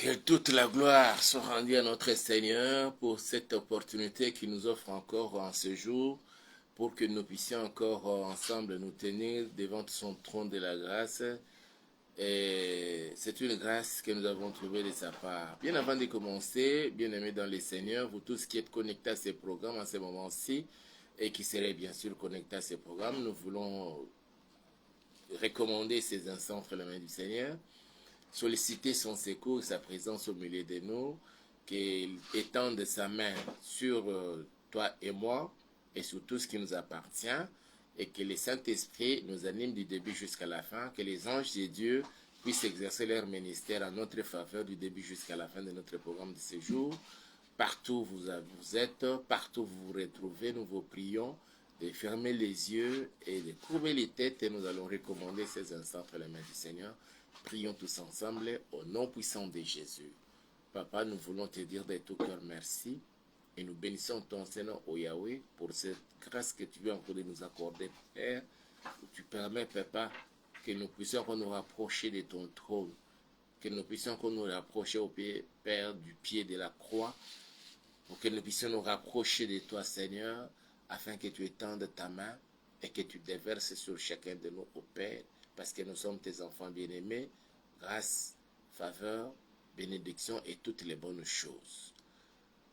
Que toute la gloire soit rendue à notre Seigneur pour cette opportunité qu'il nous offre encore en ce jour, pour que nous puissions encore ensemble nous tenir devant son trône de la grâce. Et c'est une grâce que nous avons trouvée de sa part. Bien avant de commencer, bien-aimés dans les Seigneurs, vous tous qui êtes connectés à ces programmes à ce moment-ci, et qui seraient bien sûr connectés à ces programmes, nous voulons recommander ces instants entre les mains du Seigneur, solliciter son secours et sa présence au milieu de nous, qu'il étende sa main sur toi et moi et sur tout ce qui nous appartient, et que le Saint-Esprit nous anime du début jusqu'à la fin, que les anges de Dieu puissent exercer leur ministère en notre faveur du début jusqu'à la fin de notre programme de ce jour. Partout où vous êtes, partout où vous vous retrouvez, nous vous prions de fermer les yeux et de courber les têtes, et nous allons recommander ces instants entre les mains du Seigneur. Prions tous ensemble au nom puissant de Jésus. Papa, nous voulons te dire de tout cœur merci, et nous bénissons ton Seigneur, ô Yahweh, pour cette grâce que tu veux encore de nous accorder, Père. Tu permets, Papa, que nous puissions nous rapprocher de ton trône, que nous puissions nous rapprocher au pied, Père, du pied de la croix, pour que nous puissions nous rapprocher de toi, Seigneur, afin que tu étendes ta main et que tu déverses sur chacun de nous, ô Père, parce que nous sommes tes enfants bien-aimés, grâce, faveur, bénédiction et toutes les bonnes choses.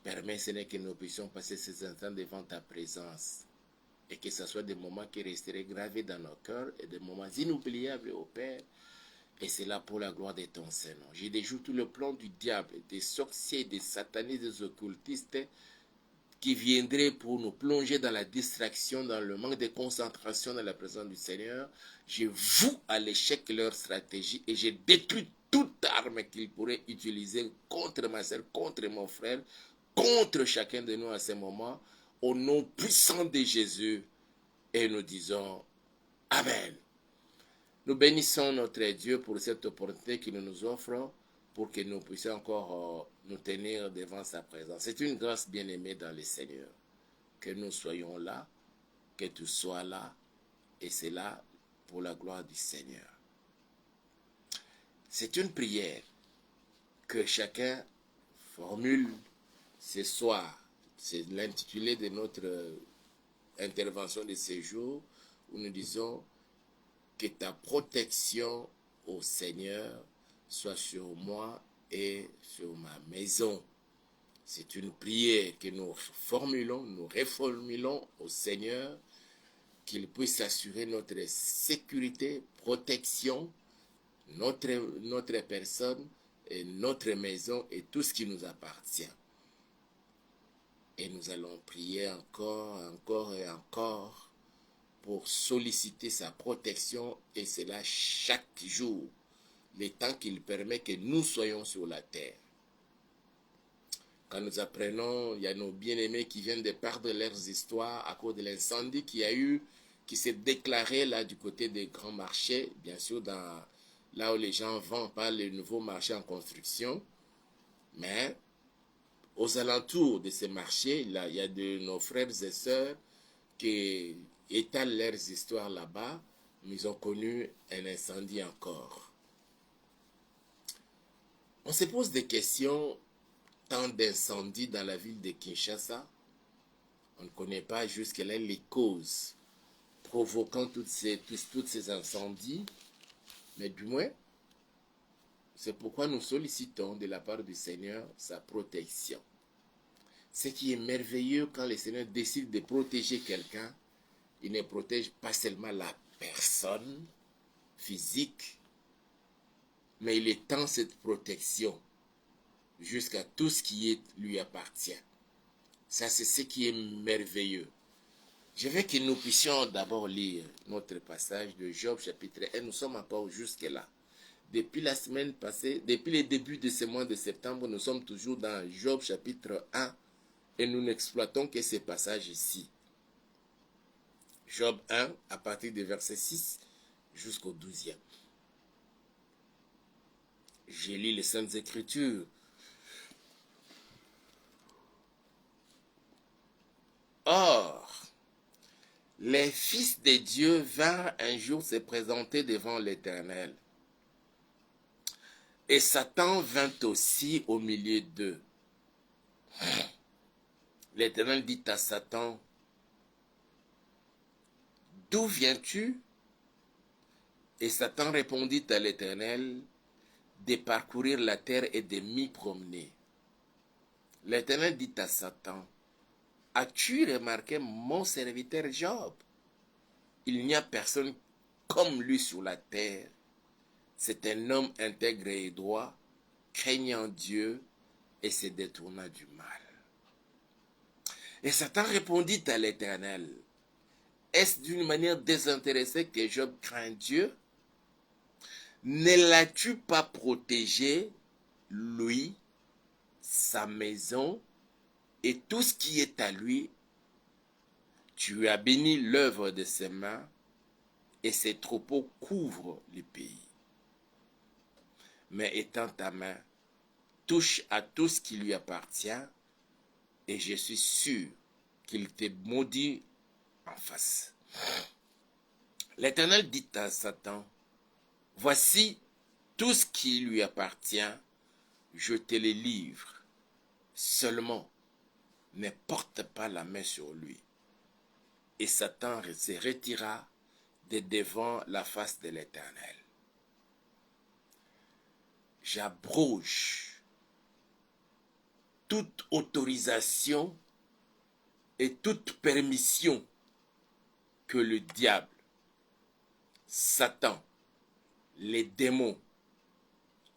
Permets, Seigneur, que nous puissions passer ces instants devant ta présence, et que ce soit des moments qui resteraient gravés dans nos cœurs et des moments inoubliables, ô Père. Et c'est là pour la gloire de ton Seigneur. Je déjoue tout le plan du diable, des sorciers, des satanistes, des occultistes qui viendraient pour nous plonger dans la distraction, dans le manque de concentration dans la présence du Seigneur. Je voue à l'échec leur stratégie et je détruis toute arme qu'ils pourraient utiliser contre ma soeur, contre mon frère, contre chacun de nous à ce moment, au nom puissant de Jésus. Et nous disons Amen. Nous bénissons notre Dieu pour cette opportunité qu'il nous offre, pour que nous puissions encore nous tenir devant sa présence. C'est une grâce bien-aimée dans le Seigneur, que nous soyons là, que tu sois là, et c'est là pour la gloire du Seigneur. C'est une prière que chacun formule ce soir. C'est l'intitulé de notre intervention de ce jour, où nous disons que ta protection, ô Seigneur, soit sur moi et sur ma maison. C'est une prière que nous formulons, nous reformulons au Seigneur, qu'il puisse assurer notre sécurité, protection, notre personne et notre maison et tout ce qui nous appartient. Et nous allons prier encore et encore pour solliciter sa protection, et cela chaque jour, le temps qu'il permet que nous soyons sur la terre. Quand nous apprenons, il y a nos bien-aimés qui viennent de perdre leurs histoires à cause de l'incendie qui s'est déclaré là du côté des grands marchés, bien sûr là où les gens vendent pas les nouveaux marchés en construction, mais aux alentours de ces marchés, là, il y a de nos frères et sœurs qui étalent leurs histoires là-bas, mais ils ont connu un incendie encore. On se pose des questions, tant d'incendies dans la ville de Kinshasa. On ne connaît pas jusque-là les causes provoquant tous ces incendies, mais du moins, c'est pourquoi nous sollicitons de la part du Seigneur sa protection. Ce qui est merveilleux, quand le Seigneur décide de protéger quelqu'un, il ne protège pas seulement la personne physique, mais il étend cette protection jusqu'à tout ce qui lui appartient. Ça, c'est ce qui est merveilleux. Je veux que nous puissions d'abord lire notre passage de Job chapitre 1. Nous sommes encore jusque-là. Depuis la semaine passée, depuis le début de ce mois de septembre, nous sommes toujours dans Job chapitre 1 et nous n'exploitons que ces passages ici. Job 1, à partir du verset 6 jusqu'au 12e. Je lis les Saintes Écritures. Or, les fils de Dieu vinrent un jour se présenter devant l'Éternel. Et Satan vint aussi au milieu d'eux. L'Éternel dit à Satan, d'où viens-tu? Et Satan répondit à l'Éternel, de parcourir la terre et de m'y promener. L'Éternel dit à Satan, as-tu remarqué mon serviteur Job? Il n'y a personne comme lui sur la terre. C'est un homme intègre et droit, craignant Dieu et se détournant du mal. Et Satan répondit à l'Éternel, est-ce d'une manière désintéressée que Job craint Dieu? Ne l'as-tu pas protégé, lui, sa maison et tout ce qui est à lui? Tu as béni l'œuvre de ses mains et ses troupeaux couvrent le pays. Mais étends ta main, touche à tout ce qui lui appartient et je suis sûr qu'il te maudit en face. L'Éternel dit à Satan, voici tout ce qui lui appartient, je te le livre. Seulement, ne porte pas la main sur lui. Et Satan se retira de devant la face de l'Éternel. J'abroge toute autorisation et toute permission que le diable, Satan, les démons,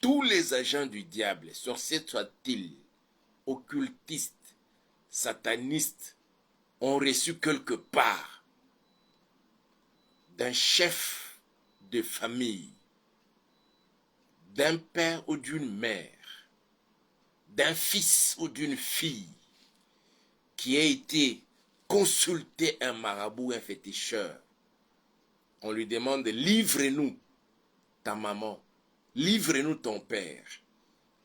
tous les agents du diable, sorciers soient-ils, occultistes, satanistes, ont reçu quelque part d'un chef de famille, d'un père ou d'une mère, d'un fils ou d'une fille qui a été consulté un marabout, un féticheur. On lui demande, livre-nous ta maman, livre-nous ton père,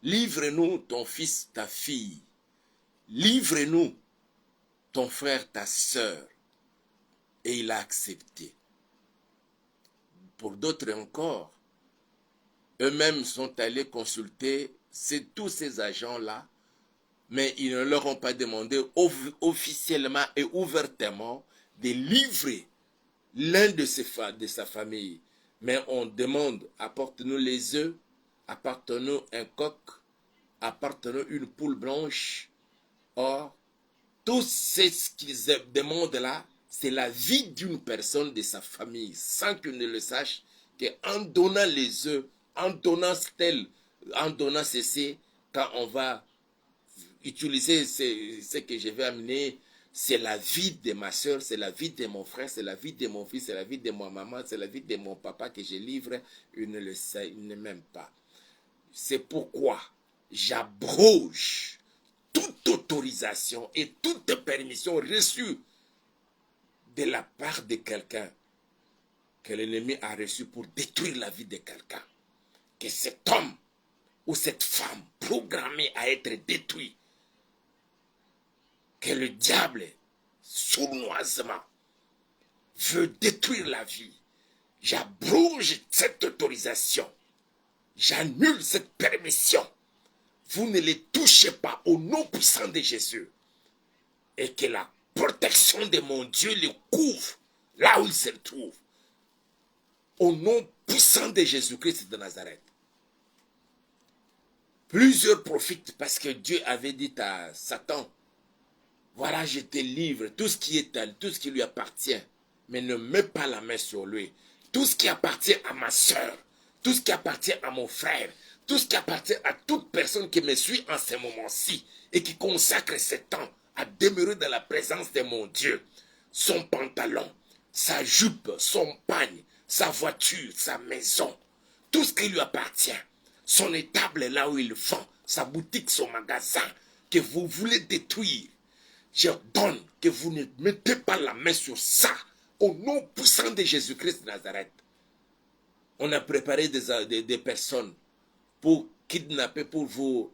livre-nous ton fils, ta fille, livre-nous ton frère, ta sœur. Et il a accepté. Pour d'autres encore, eux-mêmes sont allés consulter tous ces agents-là, mais ils ne leur ont pas demandé officiellement et ouvertement de livrer l'un de sa famille. Mais on demande, apporte-nous les œufs, apporte-nous un coq, apporte-nous une poule blanche. Or, tout ce qu'ils demandent là, c'est la vie d'une personne de sa famille, sans qu'ils ne le sachent, qu'en donnant les œufs, en donnant ceci, quand on va utiliser ce que je vais amener, c'est la vie de ma soeur, c'est la vie de mon frère, c'est la vie de mon fils, c'est la vie de ma maman, c'est la vie de mon papa que je livre, il ne le sait, il ne m'aime pas. C'est pourquoi j'abroge toute autorisation et toute permission reçue de la part de quelqu'un que l'ennemi a reçu pour détruire la vie de quelqu'un. Que cet homme ou cette femme programmée à être détruit, que le diable, sournoisement, veut détruire la vie. J'abroge cette autorisation. J'annule cette permission. Vous ne les touchez pas au nom puissant de Jésus. Et que la protection de mon Dieu les couvre là où ils se trouvent. Au nom puissant de Jésus-Christ de Nazareth. Plusieurs profitent parce que Dieu avait dit à Satan, voilà, je te livre tout ce qui est à lui, tout ce qui lui appartient, mais ne mets pas la main sur lui. Tout ce qui appartient à ma soeur, tout ce qui appartient à mon frère, tout ce qui appartient à toute personne qui me suit en ce moment-ci et qui consacre ses temps à demeurer dans la présence de mon Dieu, son pantalon, sa jupe, son pagne, sa voiture, sa maison, tout ce qui lui appartient, son étable là où il vend, sa boutique, son magasin, que vous voulez détruire, j'ordonne que vous ne mettez pas la main sur ça, au nom puissant de Jésus-Christ de Nazareth. On a préparé des personnes pour kidnapper, pour vous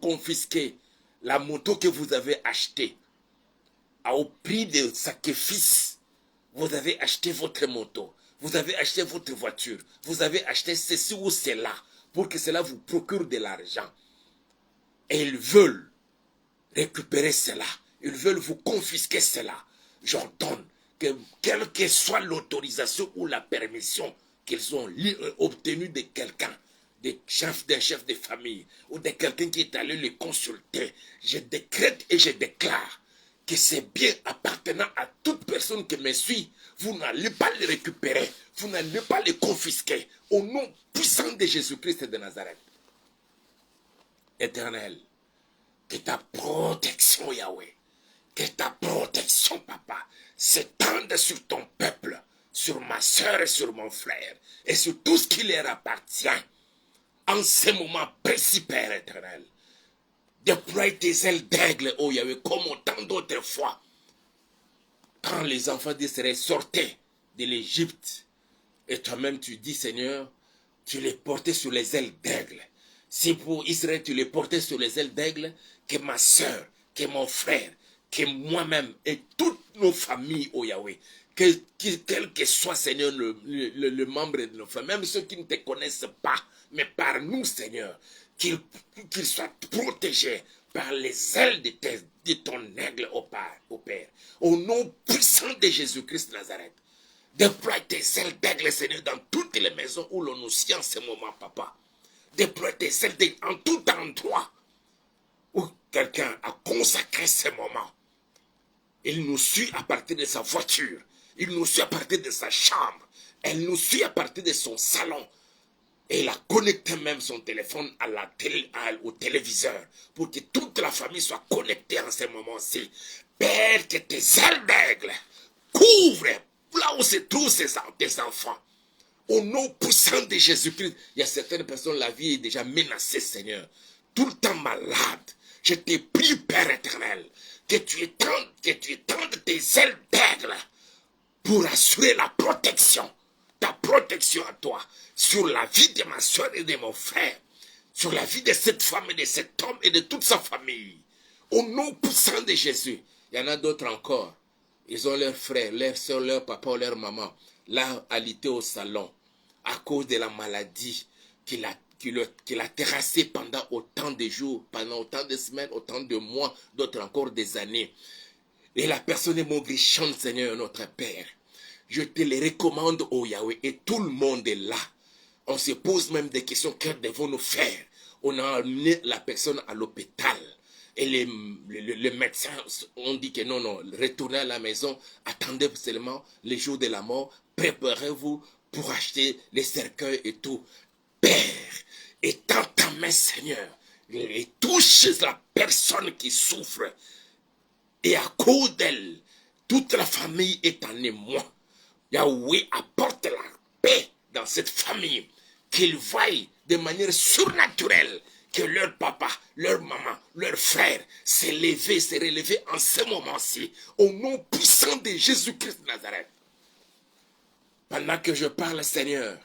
confisquer la moto que vous avez achetée. Au prix de sacrifice, vous avez acheté votre moto. vous avez acheté votre voiture, vous avez acheté ceci ou cela, pour que cela vous procure de l'argent. Et ils veulent récupérer cela, ils veulent vous confisquer cela. J'ordonne que, quelle que soit l'autorisation ou la permission qu'ils ont obtenue de quelqu'un, d'un chef de famille, ou de quelqu'un qui est allé les consulter, je décrète et je déclare que c'est bien appartenant à toute personne qui me suit. Vous n'allez pas les récupérer, vous n'allez pas les confisquer, au nom puissant de Jésus-Christ de Nazareth. Éternel, que ta protection, Yahweh, que ta protection, Papa, s'étende sur ton peuple, sur ma soeur et sur mon frère, et sur tout ce qui leur appartient. En ce moment précis, Père éternel, déploie tes ailes d'aigle, oh Yahweh, comme autant d'autres fois. Quand les enfants d'Israël sortaient de l'Égypte, et toi-même tu dis, Seigneur, tu les portais sur les ailes d'aigle. Si pour Israël tu les portais sur les ailes d'aigle, que ma soeur, que mon frère, que moi-même et toutes nos familles, oh Yahweh, quel que soit, Seigneur, le membre de nos familles, même ceux qui ne te connaissent pas, mais par nous, Seigneur, qu'ils soient protégés par les ailes de ton aigle, ô Père. Au nom puissant de Jésus-Christ de Nazareth, déploie tes ailes d'aigle, Seigneur, dans toutes les maisons où l'on nous suit en ce moment, Papa. Déploie tes ailes d'aigle en tout endroit où quelqu'un a consacré ce moment. Il nous suit à partir de sa voiture. Il nous suit à partir de sa chambre. Elle nous suit à partir de son salon. Et il a connecté même son téléphone à au téléviseur pour que toute la famille soit connectée en ce moment-ci. Père, que tes ailes d'aigle couvrent là où se trouvent tes enfants. Au nom puissant de Jésus-Christ, il y a certaines personnes, la vie est déjà menacée, Seigneur. Tout le temps malade. Je te prie, Père éternel, que tu étendes tes ailes d'aigle pour assurer la protection, ta protection à toi, sur la vie de ma soeur et de mon frère, sur la vie de cette femme et de cet homme et de toute sa famille. Au nom puissant de Jésus, il y en a d'autres encore. Ils ont leurs frères, leurs soeurs, leurs papas, leurs mamans, là, alité au salon, à cause de la maladie qui l'a terrassé pendant autant de jours, pendant autant de semaines, autant de mois, d'autres encore des années. Et la personne est maugrichante, Seigneur, notre Père. Je te les recommande, oh Yahweh, et tout le monde est là. On se pose même des questions, que devons-nous faire? On a amené la personne à l'hôpital. Et les médecins ont dit que non, retournez à la maison, attendez seulement les jours de la mort, préparez-vous pour acheter les cercueils et tout. Père, étends ta main, Seigneur, et touche la personne qui souffre. Et à cause d'elle, toute la famille est en émoi. Yahweh apporte la paix dans cette famille, qu'ils voient de manière surnaturelle que leur papa, leur maman, leur frère s'est relevé en ce moment-ci, au nom puissant de Jésus-Christ de Nazareth. Pendant que je parle, Seigneur,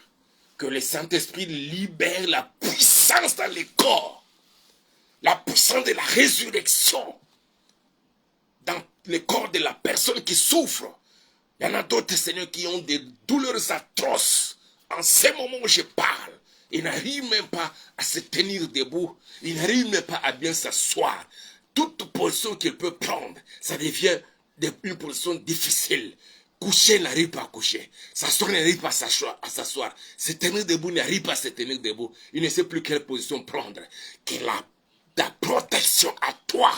que le Saint-Esprit libère la puissance dans les corps, la puissance de la résurrection dans le corps de la personne qui souffre. Il y en a d'autres, Seigneur, qui ont des douleurs atroces. En ce moment où je parle, ils n'arrivent même pas à se tenir debout. Ils n'arrivent même pas à bien s'asseoir. Toute position qu'il peut prendre, ça devient une position difficile. Coucher n'arrive pas à coucher. S'asseoir n'arrive pas à s'asseoir. Se tenir debout n'arrive pas à se tenir debout. Il ne sait plus quelle position prendre. Que ta protection à toi,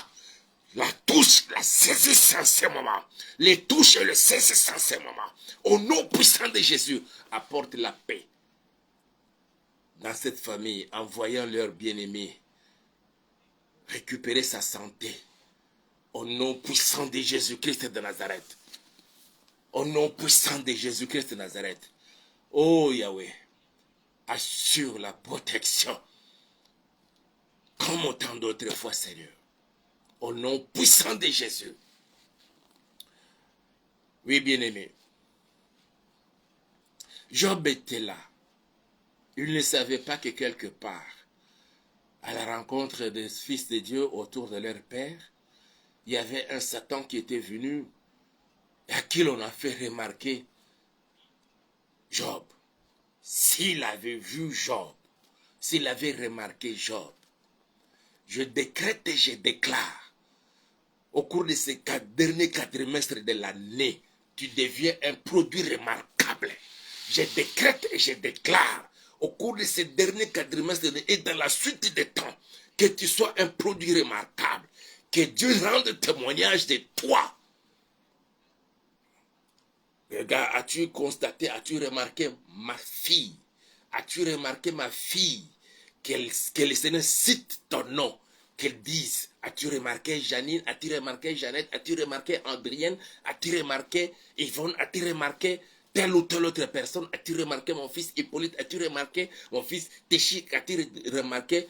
la touche, la saisisse en ce moment. Les touches et le saisisse en ce moment. Au nom puissant de Jésus, apporte la paix dans cette famille en voyant leur bien-aimé récupérer sa santé. Au nom puissant de Jésus-Christ de Nazareth. Au nom puissant de Jésus-Christ de Nazareth. Oh Yahweh, assure la protection comme autant d'autres fois, Seigneur. Au nom puissant de Jésus. Oui, bien-aimé. Job était là. Il ne savait pas que quelque part, à la rencontre des fils de Dieu autour de leur père, il y avait un Satan qui était venu et à qui l'on a fait remarquer Job, s'il avait vu Job, s'il avait remarqué Job, je décrète et je déclare, au cours de ces derniers quadrimestres de l'année, tu deviens un produit remarquable. Je décrète et je déclare, au cours de ces derniers quadrimestres et dans la suite des temps, que tu sois un produit remarquable, que Dieu rende témoignage de toi. Regarde, as-tu constaté, as-tu remarqué ma fille? As-tu remarqué ma fille? Que le Seigneur cite ton nom, qu'elle dise, as-tu remarqué Janine? As-tu remarqué Jeannette? As-tu remarqué Andrienne? As-tu remarqué Yvonne? As-tu remarqué telle ou telle autre personne? As-tu remarqué mon fils Hippolyte? As-tu remarqué mon fils Téchic? As-tu remarqué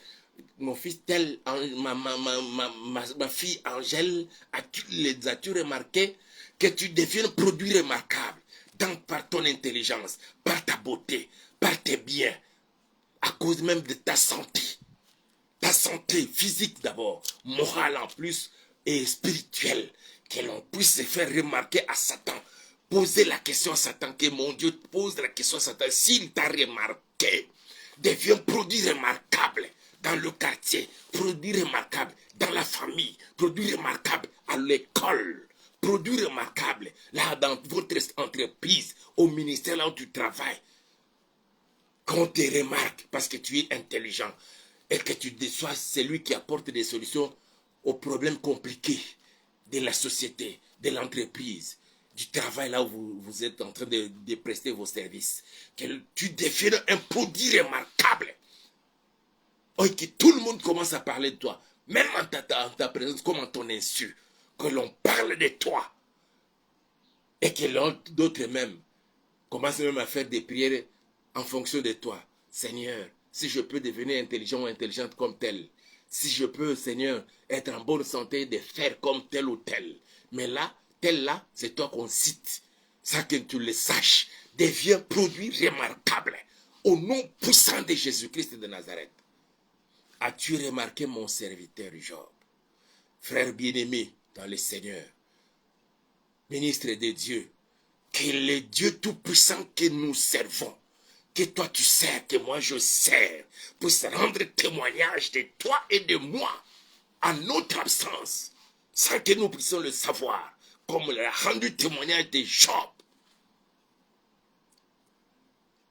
mon fils tel, ma fille Angèle? As-tu remarqué que tu deviens produit remarquable par ton intelligence, par ta beauté, par tes biens, à cause même de ta santé physique d'abord, morale en plus et spirituelle, que l'on puisse se faire remarquer à Satan. Poser la question à Satan, que mon Dieu pose la question à Satan, s'il t'a remarqué, deviens produit remarquable dans le quartier, produit remarquable dans la famille, produit remarquable à l'école, produit remarquable là dans votre entreprise, au ministère là où tu travailles. Qu'on te remarque parce que tu es intelligent et que tu sois celui qui apporte des solutions aux problèmes compliqués de la société, de l'entreprise, du travail là où vous êtes en train de prester vos services. Que tu deviennes un produit remarquable. Et que tout le monde commence à parler de toi, même en ta présence, comme en ton insu. Que l'on parle de toi. Et que d'autres même commencent même à faire des prières en fonction de toi. Seigneur, si je peux devenir intelligent ou intelligente comme tel, si je peux, Seigneur, être en bonne santé, de faire comme tel ou tel. Mais là, tel là, c'est toi qu'on cite. Sans que tu le saches, deviens produit remarquable. Au nom puissant de Jésus-Christ de Nazareth. As-tu remarqué mon serviteur Job? Frère bien-aimé dans le Seigneur, ministre de Dieu, que le Dieu tout-puissant que nous servons, que toi tu sers, que moi je sers, puisse rendre témoignage de toi et de moi en notre absence, sans que nous puissions le savoir, comme il a rendu témoignage de Job.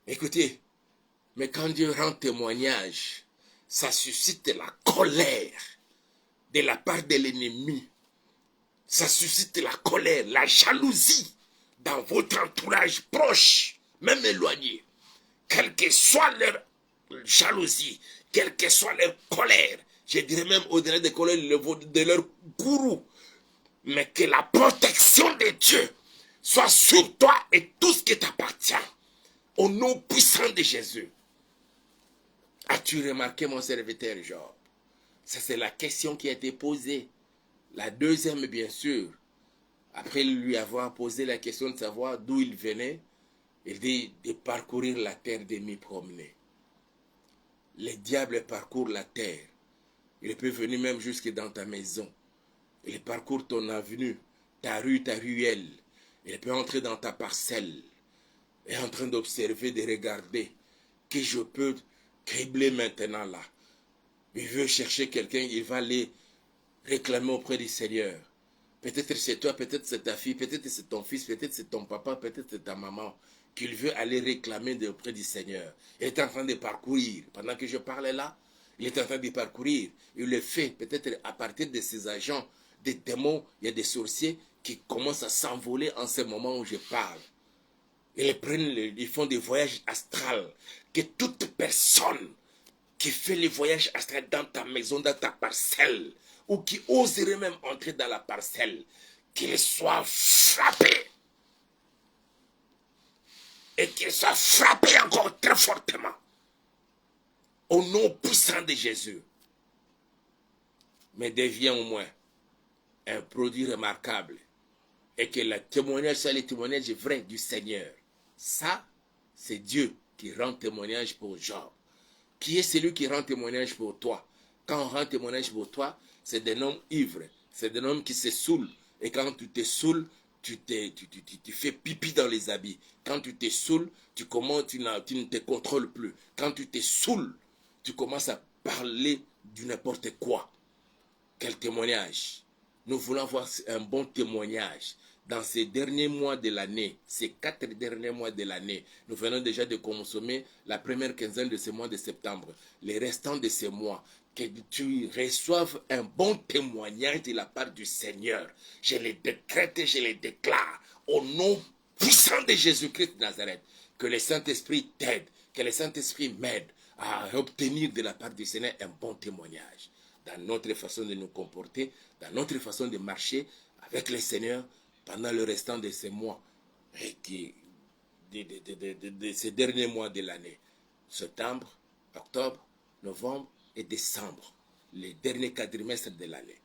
Écoutez, mais quand Dieu rend témoignage, ça suscite la colère de la part de l'ennemi. Ça suscite la colère, la jalousie dans votre entourage proche, même éloigné. Quelle que soit leur jalousie, quelle que soit leur colère, je dirais même au-delà de colère de leur gourou, mais que la protection de Dieu soit sur toi et tout ce qui t'appartient. Au nom puissant de Jésus. As-tu remarqué mon serviteur Job? Ça, c'est la question qui a été posée. La deuxième, bien sûr, après lui avoir posé la question de savoir d'où il venait, il dit de parcourir la terre, de m'y promener. Le diable parcourt la terre. Il peut venir même jusque dans ta maison. Il parcourt ton avenue, ta rue, ta ruelle. Il peut entrer dans ta parcelle. Et en train d'observer, de regarder. Que je peux cribler maintenant là. Il veut chercher quelqu'un, il va aller réclamer auprès du Seigneur. Peut-être c'est toi, peut-être c'est ta fille, peut-être c'est ton fils, peut-être c'est ton papa, peut-être c'est ta maman, qu'il veut aller réclamer auprès du Seigneur. Il est en train de parcourir. Pendant que je parlais là, il est en train de parcourir. Il le fait peut-être à partir de ses agents, des démons, il y a des sorciers qui commencent à s'envoler en ce moment où je parle. Ils font des voyages astrales. Que toute personne qui fait les voyages astrales dans ta maison, dans ta parcelle, ou qui oserait même entrer dans la parcelle, qu'il soit frappé. Et qu'il soit frappé encore très fortement. Au nom puissant de Jésus. Mais deviens au moins un produit remarquable. Et que le témoignage soit le témoignage vrai du Seigneur. Ça, c'est Dieu qui rend témoignage pour Job. Qui est celui qui rend témoignage pour toi? Quand on rend témoignage pour toi, c'est d'un homme ivre, c'est d'un homme qui se saoule. Et quand tu te saoules, tu fais pipi dans les habits. Quand tu te saoules, tu ne te contrôles plus. Quand tu te saoules, tu commences à parler du n'importe quoi. Quel témoignage! Nous voulons avoir un bon témoignage. Dans ces derniers mois de l'année, ces 4 derniers mois de l'année, nous venons déjà de consommer la première quinzaine de ce mois de septembre. Les restants de ces mois, que tu reçoives un bon témoignage de la part du Seigneur. Je les décrète et je les déclare au nom puissant de Jésus-Christ de Nazareth. Que le Saint-Esprit t'aide, que le Saint-Esprit m'aide à obtenir de la part du Seigneur un bon témoignage dans notre façon de nous comporter, dans notre façon de marcher avec le Seigneur pendant le restant de ces mois, et de ces derniers mois de l'année. Septembre, octobre, novembre et décembre, les derniers quadrimestres de l'année.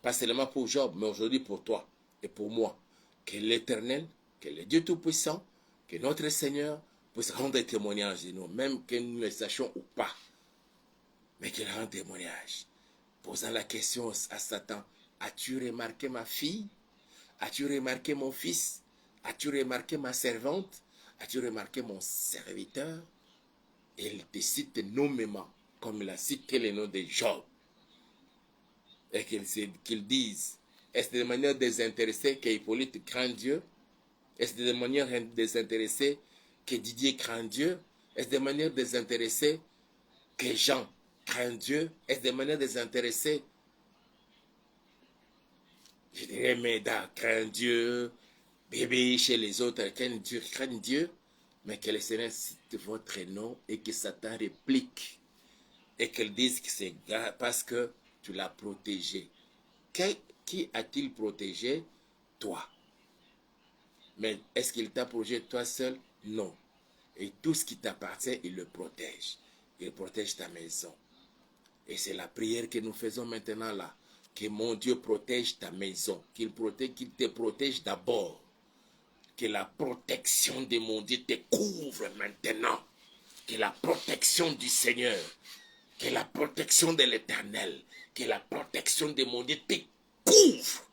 Pas seulement pour Job, mais aujourd'hui pour toi et pour moi. Que l'Éternel, que le Dieu Tout-Puissant, que notre Seigneur puisse rendre témoignage de nous, même que nous le sachions ou pas. Mais qu'il rende témoignage. Posant la question à Satan, as-tu remarqué ma fille? As-tu remarqué mon fils? As-tu remarqué ma servante? As-tu remarqué mon serviteur? Et il te cite nommément, comme il a cité le nom de Job. Et qu'il dise, est-ce de manière désintéressée qu'Hippolyte craint Dieu? Est-ce de manière désintéressée que Didier craint Dieu? Est-ce de manière désintéressée que Jean craint Dieu? Est-ce de manière désintéressée? Je dirais, Méda craint Dieu, bébé chez les autres craignent Dieu, mais que le Seigneur cite votre nom et que Satan réplique et qu'elle dise que c'est parce que tu l'as protégé. Qui a-t-il protégé? Toi. Mais est-ce qu'il t'a protégé toi seul? Non. Et tout ce qui t'appartient, il le protège. Il protège ta maison. Et c'est la prière que nous faisons maintenant là. Que mon Dieu protège ta maison. Qu'il te protège d'abord. Que la protection de mon Dieu te couvre maintenant. Que la protection du Seigneur, que la protection de l'Éternel, que la protection de mon Dieu te couvre.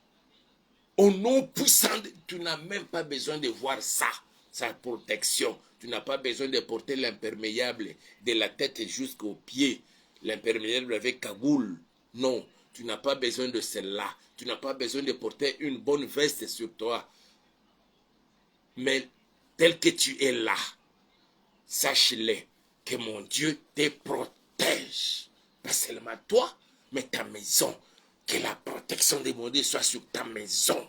Au nom puissant, tu n'as même pas besoin de voir ça, sa protection. Tu n'as pas besoin de porter l'imperméable de la tête jusqu'aux pieds. L'imperméable avec cagoule. Non, tu n'as pas besoin de celle-là. Tu n'as pas besoin de porter une bonne veste sur toi. Mais tel que tu es là, sache-le que mon Dieu te protège. Pas seulement toi, mais ta maison. Que la protection de mon Dieu soit sur ta maison.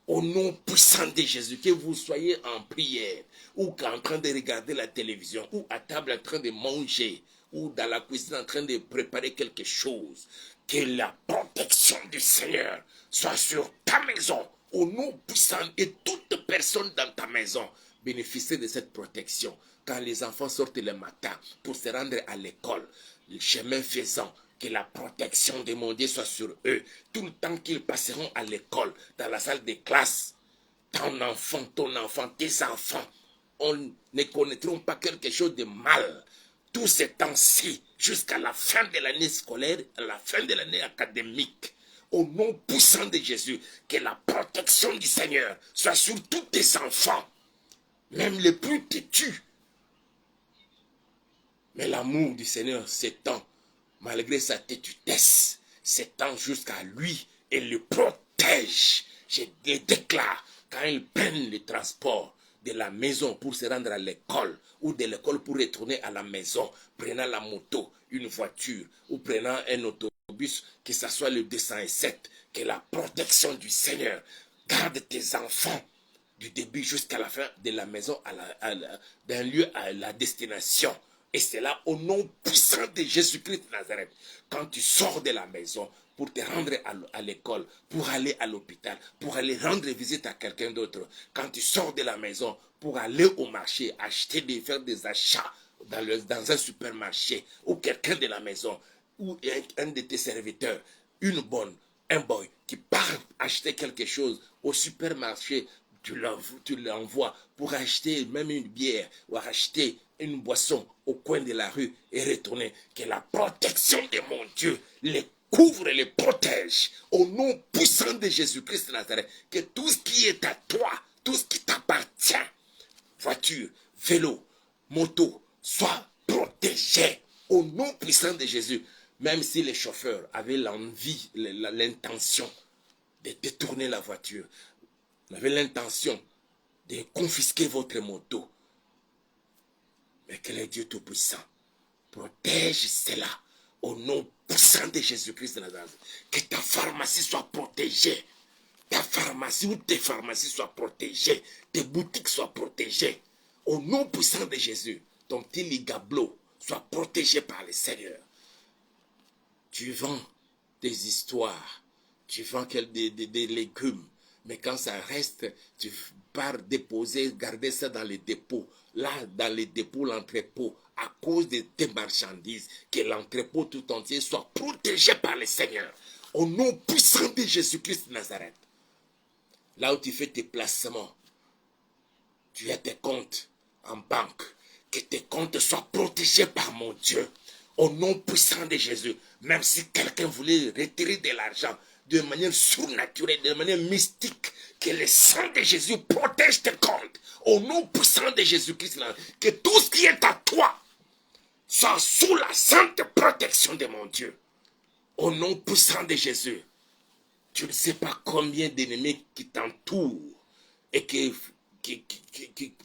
Au nom puissant de Jésus, que vous soyez en prière, ou en train de regarder la télévision, ou à table en train de manger, ou dans la cuisine en train de préparer quelque chose, que la protection du Seigneur soit sur ta maison, au nom puissant, et toute personne dans ta maison bénéficie de cette protection. Quand les enfants sortent le matin pour se rendre à l'école, le chemin faisant, que la protection de mon Dieu soit sur eux. Tout le temps qu'ils passeront à l'école, dans la salle de classe, ton enfant, tes enfants, on ne connaîtront pas quelque chose de mal. Tous ces temps-ci, jusqu'à la fin de l'année scolaire, à la fin de l'année académique, au nom puissant de Jésus, que la protection du Seigneur soit sur tous tes enfants, même les plus têtus. Mais l'amour du Seigneur s'étend. Malgré sa têtudesse, s'étend jusqu'à lui et le protège. Je le déclare, quand ils prennent le transport de la maison pour se rendre à l'école, ou de l'école pour retourner à la maison, prenant la moto, une voiture, ou prenant un autobus, que ce soit le 207, que la protection du Seigneur garde tes enfants du début jusqu'à la fin de la maison, d'un lieu à la destination. Et c'est là au nom puissant de Jésus-Christ de Nazareth. Quand tu sors de la maison pour te rendre à l'école, pour aller à l'hôpital, pour aller rendre visite à quelqu'un d'autre. Quand tu sors de la maison pour aller au marché, faire des achats dans un supermarché, ou quelqu'un de la maison, ou un de tes serviteurs, un boy qui part acheter quelque chose au supermarché, tu l'envoies pour acheter même une bière ou acheter une boisson au coin de la rue et retourner. Que la protection de mon Dieu les couvre et les protège. Au nom puissant de Jésus-Christ de Nazareth, que tout ce qui est à toi, tout ce qui t'appartient, voiture, vélo, moto, soit protégé. Au nom puissant de Jésus. Même si les chauffeurs avaient l'envie, l'intention de détourner la voiture, avaient l'intention de confisquer votre moto, mais que le Dieu Tout-Puissant protège cela au nom puissant de Jésus-Christ de Nazareth. Que ta pharmacie soit protégée. Ta pharmacie ou tes pharmacies soient protégées. Tes boutiques soient protégées. Au nom puissant de Jésus, ton petit ligablo soit protégé par le Seigneur. Tu vends des histoires. Tu vends des légumes. Mais quand ça reste, tu pars déposer, garder ça dans les dépôts. Là, dans les dépôts, l'entrepôt, à cause de tes marchandises, que l'entrepôt tout entier soit protégé par le Seigneur. Au nom puissant de Jésus-Christ de Nazareth. Là où tu fais tes placements, tu as tes comptes en banque. Que tes comptes soient protégés par mon Dieu. Au nom puissant de Jésus. Même si quelqu'un voulait retirer de l'argent de manière surnaturelle, de manière mystique, que le sang de Jésus protège tes comptes. Au nom puissant de Jésus-Christ, que tout ce qui est à toi soit sous la sainte protection de mon Dieu. Au nom puissant de Jésus. Tu ne sais pas combien d'ennemis qui t'entourent et qui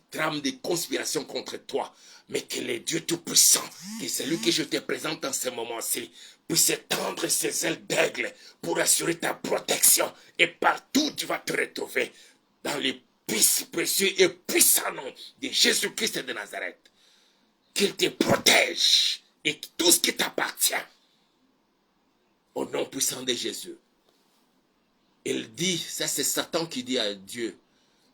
trament des conspirations contre toi. Mais que le Dieu Tout-Puissant, que celui que je te présente en ce moment-ci, puisse étendre ses ailes d'aigle pour assurer ta protection. Et partout tu vas te retrouver dans les précieux et puissants noms de Jésus-Christ de Nazareth. Qu'il te protège et tout ce qui t'appartient. Au nom puissant de Jésus. Il dit, ça c'est Satan qui dit à Dieu,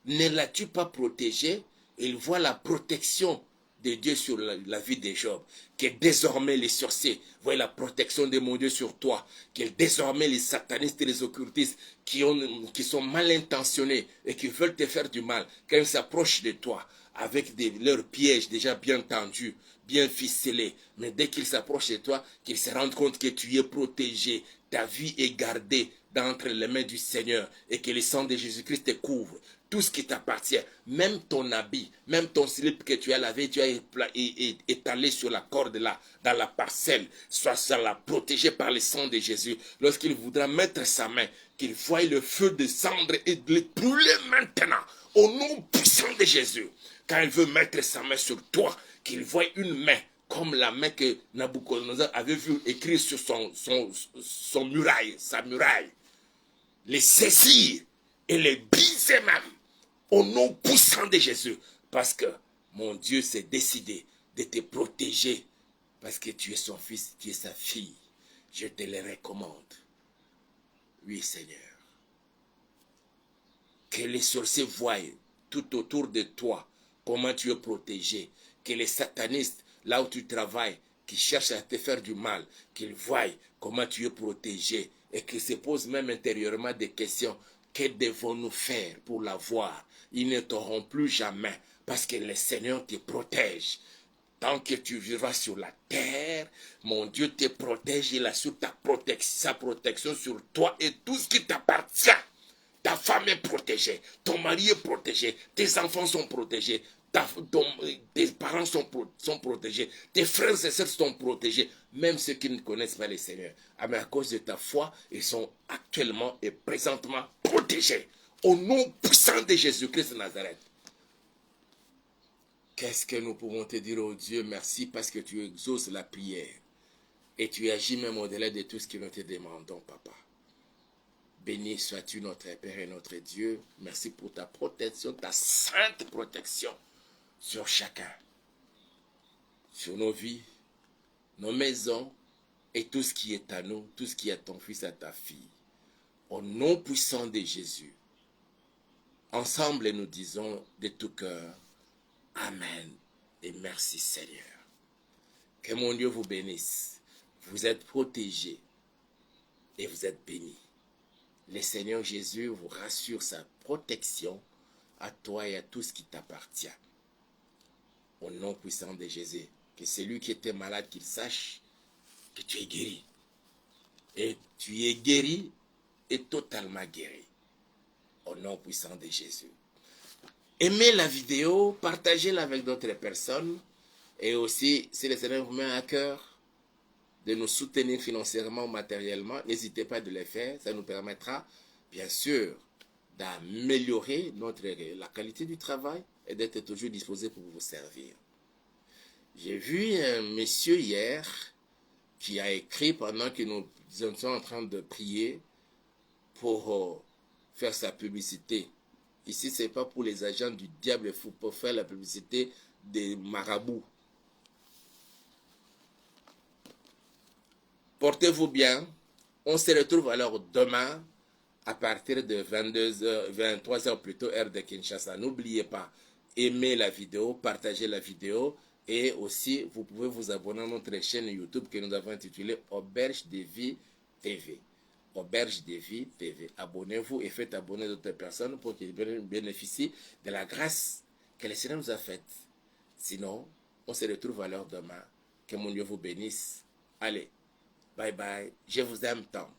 ne l'as-tu pas protégé? Il voit la protection de Dieu sur la vie de Job. Que désormais les sorciers voient la protection de mon Dieu sur toi. Que désormais les satanistes et les occultistes qui sont mal intentionnés et qui veulent te faire du mal, quand ils s'approchent de toi avec leurs pièges déjà bien tendus, bien ficelés, mais dès qu'ils s'approchent de toi, qu'ils se rendent compte que tu es protégé, ta vie est gardée d'entre les mains du Seigneur et que le sang de Jésus-Christ te couvre. Tout ce qui t'appartient, même ton habit, même ton slip que tu as lavé, tu as étalé sur la corde là, dans la parcelle, soit ça la protégé par le sang de Jésus. Lorsqu'il voudra mettre sa main, qu'il voie le feu descendre et de le brûler maintenant, au nom puissant de Jésus. Quand il veut mettre sa main sur toi, qu'il voie une main, comme la main que Nabucodonosor avait vu écrire sur son muraille, sa muraille. Les saisir et les briser même. Au nom puissant de Jésus. Parce que mon Dieu s'est décidé de te protéger. Parce que tu es son fils, tu es sa fille. Je te le recommande. Oui, Seigneur. Que les sorciers voient tout autour de toi comment tu es protégé. Que les satanistes, là où tu travailles, qui cherchent à te faire du mal, qu'ils voient comment tu es protégé. Et qu'ils se posent même intérieurement des questions. Que devons-nous faire pour l'avoir? Ils ne t'auront plus jamais parce que le Seigneur te protège. Tant que tu vivras sur la terre, mon Dieu te protège. Il assure sa protection sur toi et tout ce qui t'appartient. Ta femme est protégée, ton mari est protégé, tes enfants sont protégés, tes parents sont protégés, tes frères et sœurs sont protégés, même ceux qui ne connaissent pas le Seigneur. Mais à cause de ta foi, ils sont actuellement et présentement protégés. Au nom puissant de Jésus-Christ de Nazareth. Qu'est-ce que nous pouvons te dire, oh Dieu? Merci parce que tu exauces la prière. Et tu agis même au-delà de tout ce que nous te demandons, Papa. Béni sois-tu notre Père et notre Dieu. Merci pour ta protection, ta sainte protection sur chacun. Sur nos vies, nos maisons et tout ce qui est à nous, tout ce qui est à ton fils, à ta fille. Au nom puissant de Jésus. Ensemble, nous disons de tout cœur, Amen et merci Seigneur. Que mon Dieu vous bénisse. Vous êtes protégés et vous êtes bénis. Le Seigneur Jésus vous rassure sa protection à toi et à tout ce qui t'appartient. Au nom puissant de Jésus, que celui qui était malade, qu'il sache que tu es guéri. Et tu es guéri et totalement guéri. Au nom puissant de Jésus. Aimez la vidéo, partagez-la avec d'autres personnes. Et aussi, si le Seigneur vous met à cœur de nous soutenir financièrement ou matériellement, n'hésitez pas de le faire. Ça nous permettra, bien sûr, d'améliorer la qualité du travail et d'être toujours disposé pour vous servir. J'ai vu un monsieur hier qui a écrit pendant que nous étions en train de prier pour faire sa publicité. Ici, ce n'est pas pour les agents du diable, il faut pour faire la publicité des marabouts. Portez-vous bien. On se retrouve alors demain à partir de 22h, 23h plutôt, heure de Kinshasa. N'oubliez pas, aimez la vidéo, partagez la vidéo et aussi vous pouvez vous abonner à notre chaîne YouTube que nous avons intitulée Auberge de Vie TV. Auberge de Vie TV. Abonnez-vous et faites abonner d'autres personnes pour qu'ils bénéficient de la grâce que le Seigneur nous a faite. Sinon, on se retrouve alors demain. Que mon Dieu vous bénisse. Allez, bye bye. Je vous aime tant.